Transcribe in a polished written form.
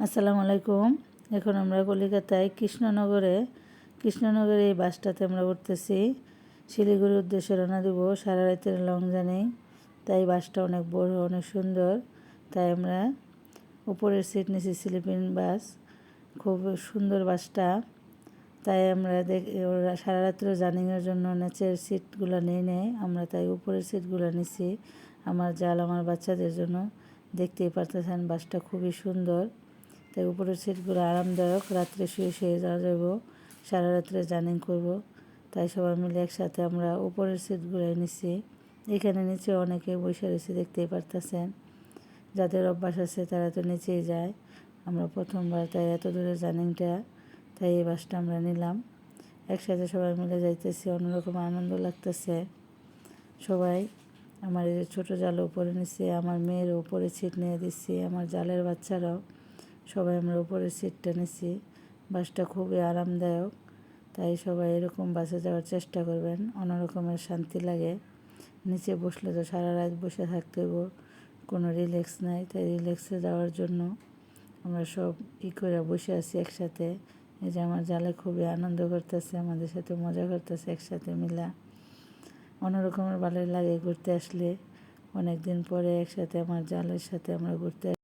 আসসালামু আলাইকুম। এখন আমরা কলিকাতায় কৃষ্ণনগরে এই বাসটাতে আমরা উঠতেছি। শিলিগুড়ির উদ্দেশ্যে রওনা দেব। সারা রাতের লং জার্নি, তাই বাসটা অনেক বড়, অনেক সুন্দর। তাই আমরা উপরের সিট নিয়েছি, স্লিপিং বাস, খুব সুন্দর বাসটা। তাই আমরা সারা রাত্র জার্নিংয়ের জন্য নিচের সিটগুলো নিয়ে নেই আমরা, তাই উপরের সিটগুলো নিছি আমার আমার বাচ্চাদের জন্য। দেখতেই পারতেছেন বাসটা খুবই সুন্দর। তাই উপরের সিটগুলো আরামদায়ক, রাত্রে শুয়ে শুয়ে যাওয়া যাব, সারা রাত্রে জার্নি করব। তাই সবাই মিলে একসাথে আমরা উপরের সিটগুলোই নিছি। এখানে নিচে অনেকে বসে রয়েছে, দেখতেই পারতেছেন। যাদের অভ্যাস আছে তারা তো নিচেই যায়। আমরা প্রথমবার, তাই এত দূরের জার্নিটা, তাই এই বাসটা আমরা নিলাম। একসাথে সবাই মিলে যাইতেছি, অন্যরকম আনন্দ লাগতেছে। সবাই আমার এই যে ছোটো জালও উপরে নিচ্ছে, আমার মেয়েরও উপরে সিট নিয়ে দিচ্ছি, আমার জালের বাচ্চারাও সবাই আমরা উপরের সিটটা নিছি। বাসটা খুবই আরামদায়ক, তাই সবাই এরকম বাসে যাওয়ার চেষ্টা করবেন, অন্যরকমের শান্তি লাগে। নিচে বসলে তো সারা রাত বসে থাকতে হইব, কোনো রিল্যাক্স নাই। তাই রিল্যাক্সে যাওয়ার জন্য আমরা সব করে বসে আছি একসাথে। এই যে আমার জালে খুবই আনন্দ করতেছে, আমাদের সাথে মজা করতেছে একসাথে মিলা। অন্যরকমের ভালো লাগে ঘুরতে আসলে। অনেক দিন পরে একসাথে আমার জালের সাথে আমরা ঘুরতে